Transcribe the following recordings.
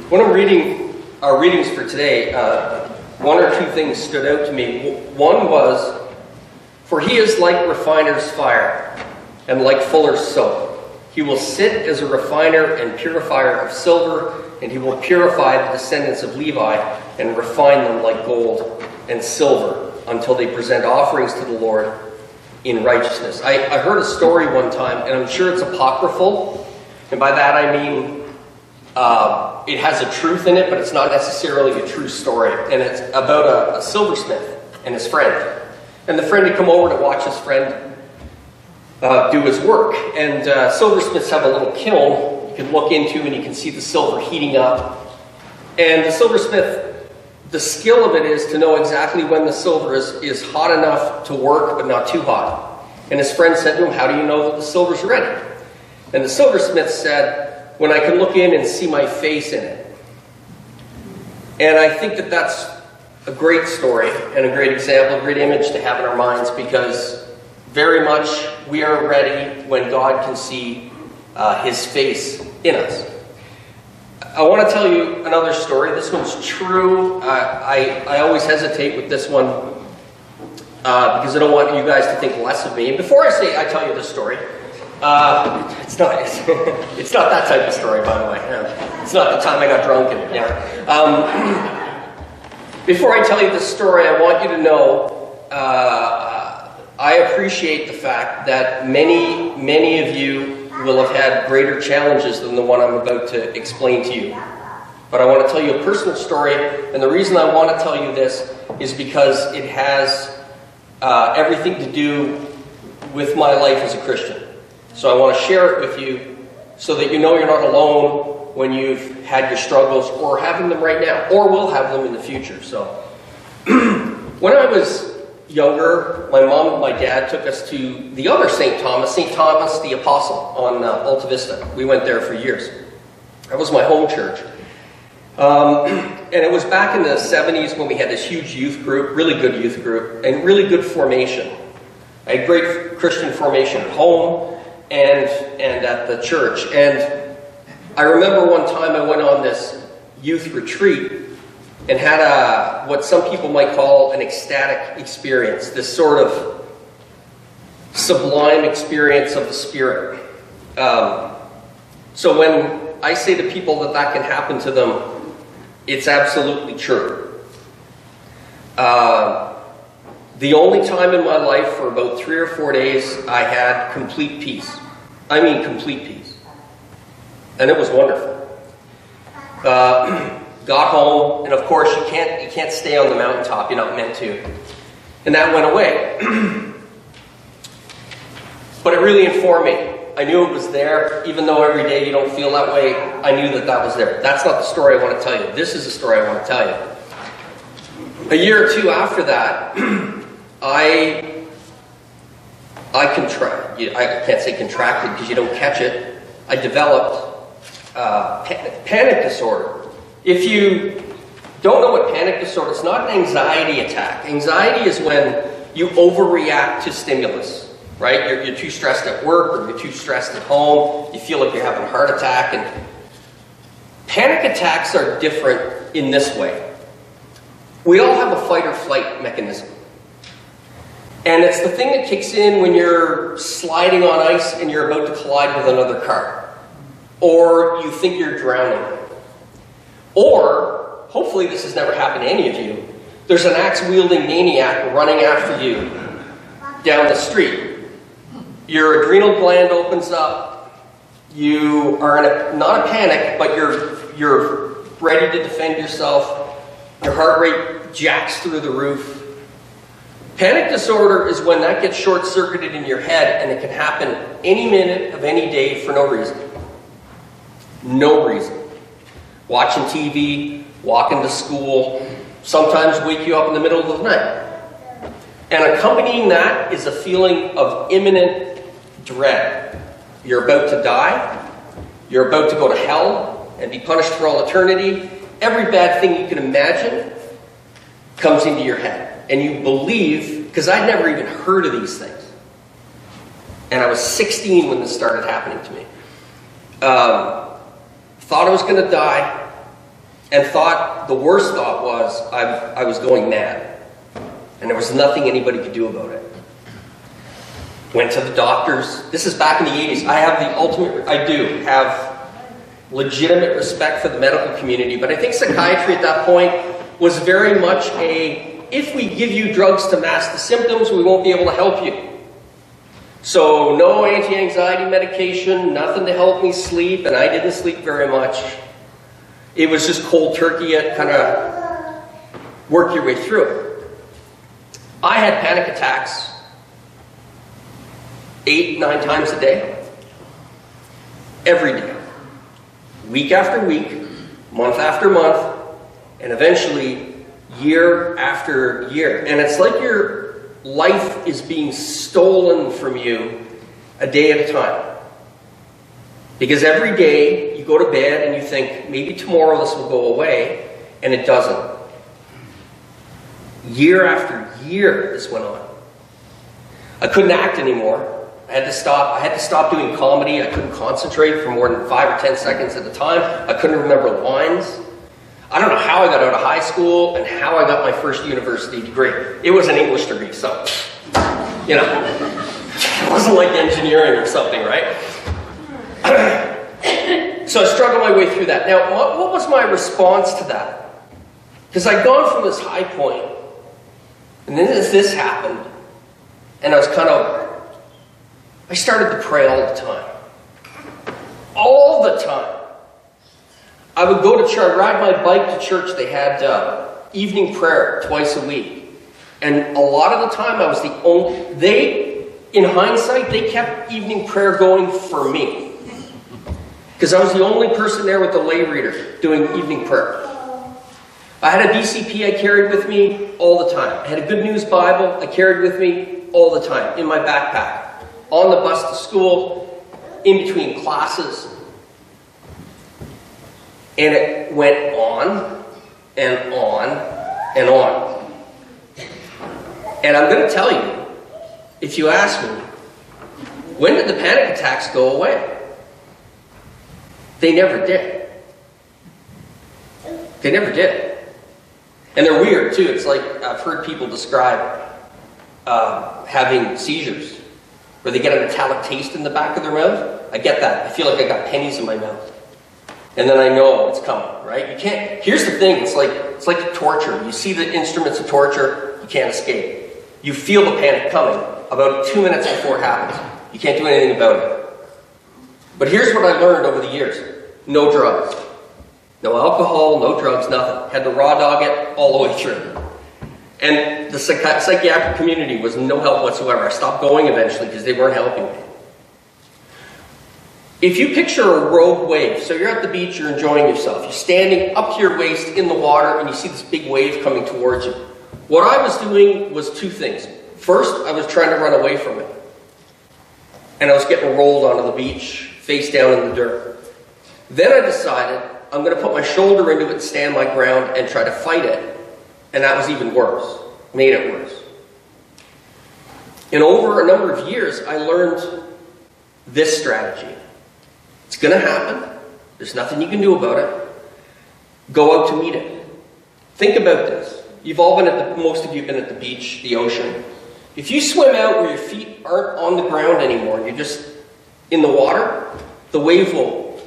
When I'm reading our readings for today, one or two things stood out to me. One was, "For he is like refiner's fire, and like fuller's soap. He will sit as a refiner and purifier of silver, and he will purify the descendants of Levi, and refine them like gold and silver, until they present offerings to the Lord in righteousness." I heard a story one time, and I'm sure it's apocryphal, and by that I mean it has a truth in it, but it's not necessarily a true story. And it's about a silversmith and his friend. And the friend had come over to watch his friend do his work. And silversmiths have a little kiln you can look into, and you can see the silver heating up. And the silversmith, the skill of it is to know exactly when the silver is hot enough to work, but not too hot. And his friend said to him, "How do you know that the silver's ready?" And the silversmith said, "When I can look in and see my face in it." And I think that that's a great story and a great example, a great image to have in our minds, because very much we are ready when God can see his face in us. I want to tell you another story. This one's true. I always hesitate with this one because I don't want you guys to think less of me. And before I tell you this story, it's not that type of story, by the way. It's not the time I got drunk and before I tell you this story, I want you to know I appreciate the fact that many of you will have had greater challenges than the one I'm about to explain to you. But I want to tell you a personal story, and the reason I want to tell you this is because it has everything to do with my life as a Christian. So I want to share it with you so that you know you're not alone when you've had your struggles, or having them right now, or will have them in the future. So when I was younger, my mom and my dad took us to the other St. Thomas the Apostle on Alta Vista. We went there for years. That was my home church. And it was back in the 70s when we had this huge youth group, really good youth group, and really good formation. I had great Christian formation at home and at the church. And I remember one time I went on this youth retreat and had what some people might call an ecstatic experience, this sort of sublime experience of the Spirit. So when I say to people that can happen to them, it's absolutely true. The only time in my life for about 3 or 4 days I had complete peace. I mean complete peace. And it was wonderful. Got home, and of course you can't stay on the mountaintop, you're not meant to. And that went away. But it really informed me. I knew it was there, even though every day you don't feel that way. I knew that was there. That's not the story I want to tell you. This is the story I want to tell you. A year or two after that, I can't say contracted because you don't catch it. I developed panic disorder. If you don't know what panic disorder is, it's not an anxiety attack. Anxiety is when you overreact to stimulus, right? You're too stressed at work, or you're too stressed at home. You feel like you're having a heart attack. And panic attacks are different in this way. We all have a fight or flight mechanism. And it's the thing that kicks in when you're sliding on ice and you're about to collide with another car. Or you think you're drowning. Or, hopefully this has never happened to any of you, there's an axe-wielding maniac running after you down the street. Your adrenal gland opens up. You are in not a panic, but you're ready to defend yourself. Your heart rate jacks through the roof. Panic disorder is when that gets short-circuited in your head, and it can happen any minute of any day for no reason. No reason. Watching TV, walking to school, sometimes wake you up in the middle of the night. And accompanying that is a feeling of imminent dread. You're about to die. You're about to go to hell and be punished for all eternity. Every bad thing you can imagine comes into your head. And you believe, because I'd never even heard of these things. And I was 16 when this started happening to me. thought I was going to die, and thought the worst thought was I was going mad. And there was nothing anybody could do about it. Went to the doctors. This is back in the 80s. I do have legitimate respect for the medical community, but I think psychiatry at that point was very much if we give you drugs to mask the symptoms, we won't be able to help you. So no anti-anxiety medication, nothing to help me sleep, and I didn't sleep very much. It was just cold turkey, kind of work your way through it. I had panic attacks 8, 9 times a day, every day, week after week, month after month, and eventually year after year. And it's like your life is being stolen from you a day at a time. Because every day you go to bed and you think, maybe tomorrow this will go away, and it doesn't. Year after year this went on. I couldn't act anymore. I had to stop doing comedy. I couldn't concentrate for more than 5 or 10 seconds at a time. I couldn't remember lines. I don't know how I got out of high school and how I got my first university degree. It was an English degree, so, you know, it wasn't like engineering or something, right? So I struggled my way through that. Now, what was my response to that? Because I'd gone from this high point, and then this happened, and I started to pray all the time. All the time. I would go to church, ride my bike to church. They had evening prayer twice a week. And a lot of the time I was the only, in hindsight, they kept evening prayer going for me. Because I was the only person there with the lay reader doing evening prayer. I had a BCP I carried with me all the time. I had a Good News Bible I carried with me all the time in my backpack. On the bus to school, in between classes. And it went on and on and on. And I'm going to tell you, if you ask me, when did the panic attacks go away? They never did. They never did. And they're weird too. It's like I've heard people describe having seizures where they get a metallic taste in the back of their mouth. I get that. I feel like I got pennies in my mouth. And then I know it's coming, right? You can't, here's the thing, it's like torture. You see the instruments of torture, you can't escape. You feel the panic coming about 2 minutes before it happens. You can't do anything about it. But here's what I learned over the years. No drugs. No alcohol, no drugs, nothing. Had to raw dog it all the way through. And the psychiatric community was no help whatsoever. I stopped going eventually because they weren't helping me. If you picture a rogue wave, so you're at the beach, you're enjoying yourself, you're standing up to your waist in the water and you see this big wave coming towards you. What I was doing was 2 things. First, I was trying to run away from it. And I was getting rolled onto the beach, face down in the dirt. Then I decided I'm going to put my shoulder into it and stand my ground and try to fight it. And that was even worse. Made it worse. And over a number of years, I learned this strategy. It's going to happen. There's nothing you can do about it. Go out to meet it. Think about this. You've all been most of you have been at the beach, the ocean. If you swim out where your feet aren't on the ground anymore, you're just in the water, the wave will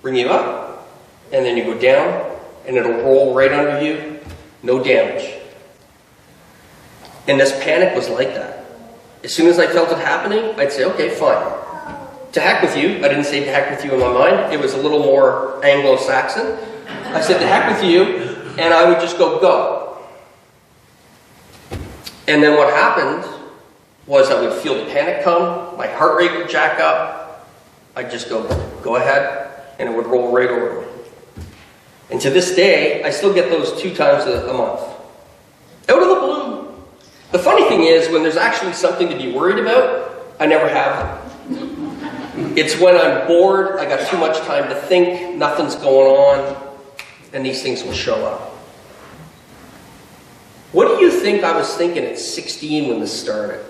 bring you up, and then you go down, and it'll roll right under you. No damage. And this panic was like that. As soon as I felt it happening, I'd say, okay, fine. To heck with you. I didn't say to heck with you in my mind. It was a little more Anglo-Saxon. I said to heck with you, and I would just go. And then what happened was I would feel the panic come, my heart rate would jack up, I'd just go ahead, and it would roll right over me. And to this day, I still get those 2 times a month. Out of the blue. The funny thing is, when there's actually something to be worried about, I never have them. It's when I'm bored, I got too much time to think, nothing's going on, and these things will show up. What do you think I was thinking at 16 when this started?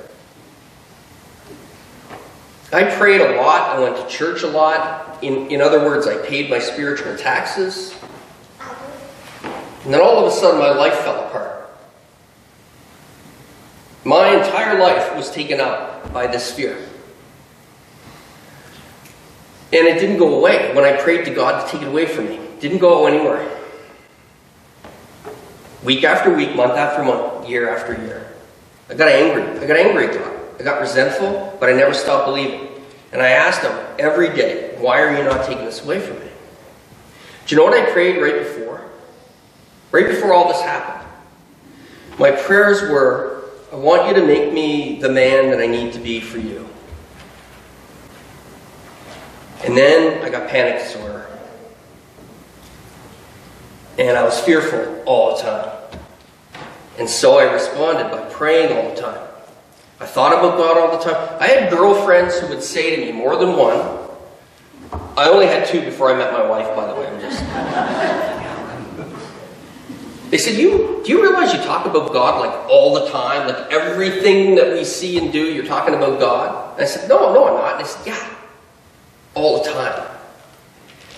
I prayed a lot, I went to church a lot. In other words, I paid my spiritual taxes. And then all of a sudden my life fell apart. My entire life was taken up by this fear. And it didn't go away when I prayed to God to take it away from me. It didn't go anywhere. Week after week, month after month, year after year. I got angry. I got angry at God. I got resentful, but I never stopped believing. And I asked him every day, why are you not taking this away from me? Do you know what I prayed right before? Right before all this happened. My prayers were, I want you to make me the man that I need to be for you. And then I got panic disorder. And I was fearful all the time. And so I responded by praying all the time. I thought about God all the time. I had girlfriends who would say to me, more than one. I only had two before I met my wife, by the way. They said, do you realize you talk about God like all the time? Like everything that we see and do, you're talking about God? And I said, no, I'm not. And they said, yeah, all the time.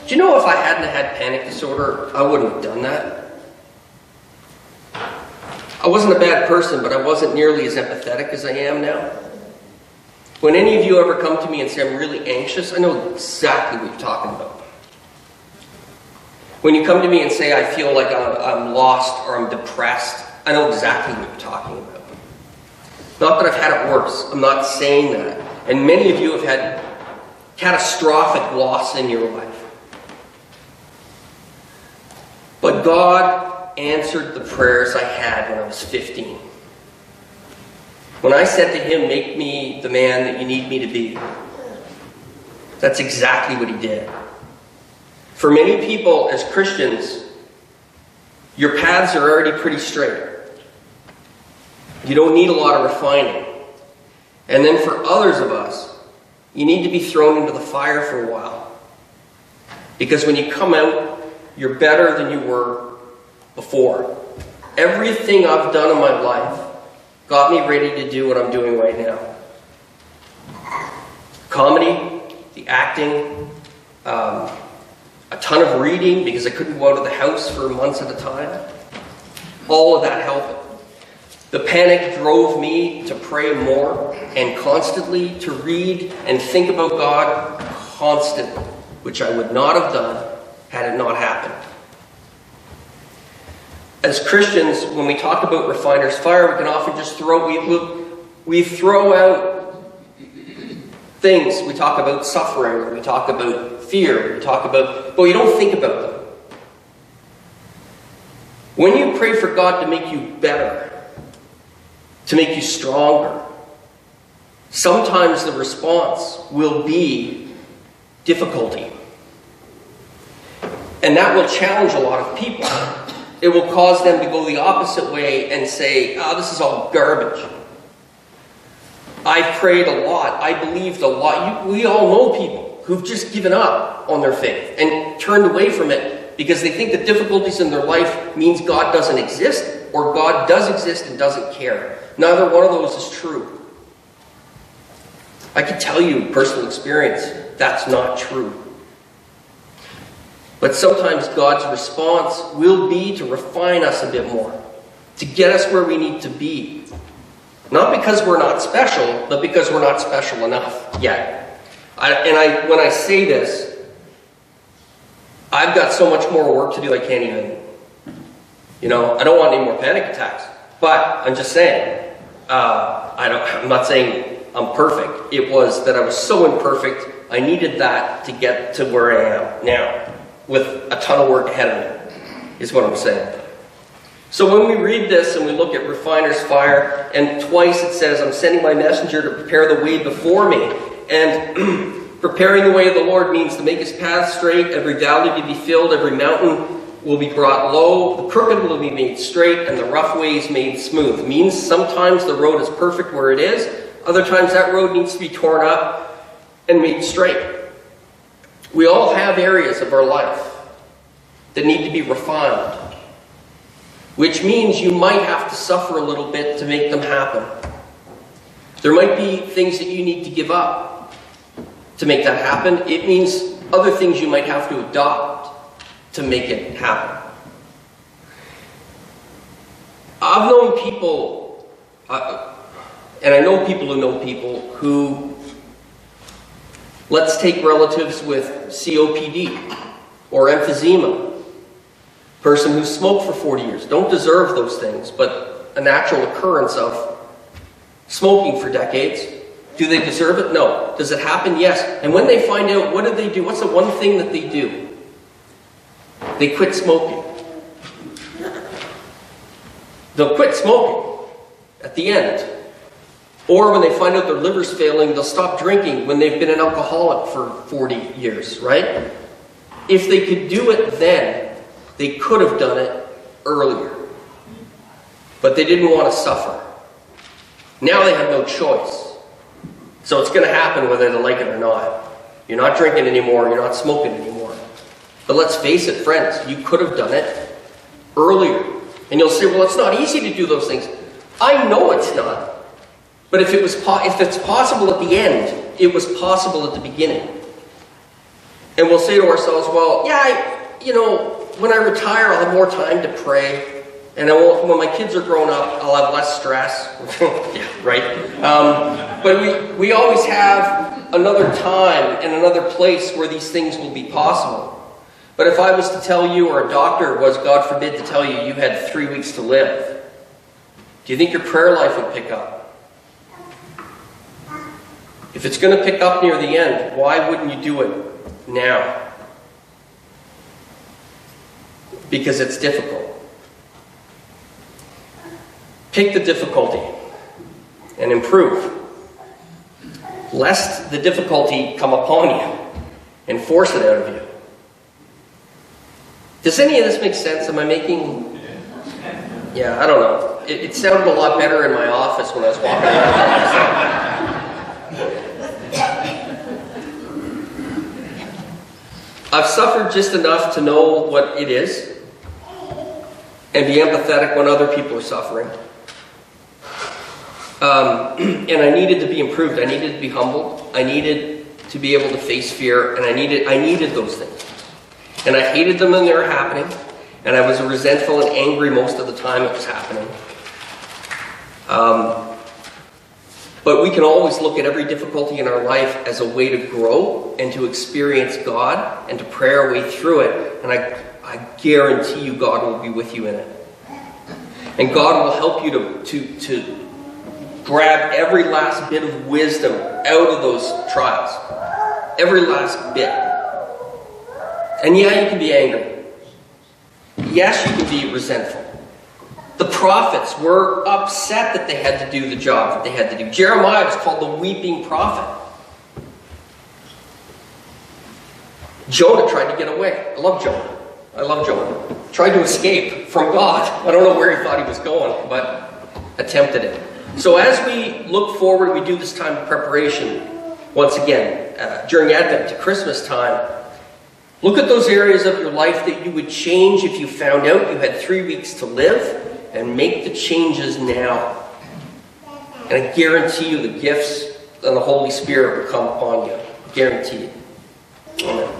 Do you know if I hadn't had panic disorder, I wouldn't have done that? I wasn't a bad person, but I wasn't nearly as empathetic as I am now. When any of you ever come to me and say, I'm really anxious, I know exactly what you're talking about. When you come to me and say, I feel like I'm lost or I'm depressed, I know exactly what you're talking about. Not that I've had it worse. I'm not saying that. And many of you have had catastrophic loss in your life. But God answered the prayers I had when I was 15. When I said to him, make me the man that you need me to be. That's exactly what he did. For many people as Christians, your paths are already pretty straight. You don't need a lot of refining. And then for others of us, you need to be thrown into the fire for a while. Because when you come out, you're better than you were before. Everything I've done in my life got me ready to do what I'm doing right now. Comedy, the acting, a ton of reading because I couldn't go out of the house for months at a time. All of that helped. The panic drove me to pray more and constantly to read and think about God constantly, which I would not have done had it not happened. As Christians, when we talk about refiner's fire, we can often just we throw out things. We talk about suffering, we talk about fear, we talk about, but we don't think about them. When you pray for God to make you better, to make you stronger, sometimes the response will be difficulty. And that will challenge a lot of people. It will cause them to go the opposite way and say, oh, this is all garbage. I prayed a lot. I believed a lot. We all know people who've just given up on their faith and turned away from it because they think the difficulties in their life means God doesn't exist or God does exist and doesn't care. Neither one of those is true. I can tell you personal experience, that's not true. But sometimes God's response will be to refine us a bit more, to get us where we need to be. Not because we're not special, but because we're not special enough yet. When I say this, I've got so much more work to do I can't even, I don't want any more panic attacks. But I'm just saying, I'm not saying I'm perfect. It was that I was so imperfect, I needed that to get to where I am now, with a ton of work ahead of me, is what I'm saying. So when we read this and we look at refiner's fire, and twice it says, I'm sending my messenger to prepare the way before me. And preparing the way of the Lord means to make his path straight, every valley to be filled, every mountain will be brought low, the crooked will be made straight, and the rough ways made smooth. It means sometimes the road is perfect where it is, other times that road needs to be torn up and made straight. We all have areas of our life that need to be refined, which means you might have to suffer a little bit to make them happen. There might be things that you need to give up to make that happen. It means other things you might have to adopt to make it happen. I've known people, and I know people who, let's take relatives with COPD or emphysema, person who smoked for 40 years, don't deserve those things, but a natural occurrence of smoking for decades. Do they deserve it? No. Does it happen? Yes. And when they find out, what do they do? What's the one thing that they do? They quit smoking. They'll quit smoking at the end. Or when they find out their liver's failing, they'll stop drinking when they've been an alcoholic for 40 years, right? If they could do it then, they could have done it earlier. But they didn't want to suffer. Now they have no choice. So it's going to happen whether they like it or not. You're not drinking anymore, you're not smoking anymore. But let's face it, friends, you could have done it earlier. And you'll say, well, it's not easy to do those things. I know it's not. But if it's possible at the end, it was possible at the beginning. And we'll say to ourselves, well, yeah, when I retire, I'll have more time to pray. And when my kids are grown up, I'll have less stress. Yeah, right? But we always have another time and another place where these things will be possible. But if I was to tell you, or a doctor was, God forbid, to tell you you had 3 weeks to live, do you think your prayer life would pick up? If it's going to pick up near the end, why wouldn't you do it now? Because it's difficult. Pick the difficulty and improve, lest the difficulty come upon you and force it out of you. Does any of this make sense? Am I making... Yeah, I don't know. It sounded a lot better in my office when I was walking around. I've suffered just enough to know what it is and be empathetic when other people are suffering. And I needed to be improved. I needed to be humbled. I needed to be able to face fear, and I needed those things. And I hated them when they were happening, and I was resentful and angry most of the time it was happening. But we can always look at every difficulty in our life as a way to grow and to experience God and to pray our way through it. And I guarantee you God will be with you in it. And God will help you to grab every last bit of wisdom out of those trials. Every last bit. And yeah, you can be angry. Yes, you can be resentful. The prophets were upset that they had to do the job that they had to do. Jeremiah was called the weeping prophet. Jonah tried to get away. I love Jonah. Tried to escape from God. I don't know where he thought he was going, but attempted it. So as we look forward, we do this time of preparation, once again, during Advent to Christmas time, look at those areas of your life that you would change if you found out you had 3 weeks to live, and make the changes now. And I guarantee you the gifts and the Holy Spirit will come upon you. Guaranteed. Amen.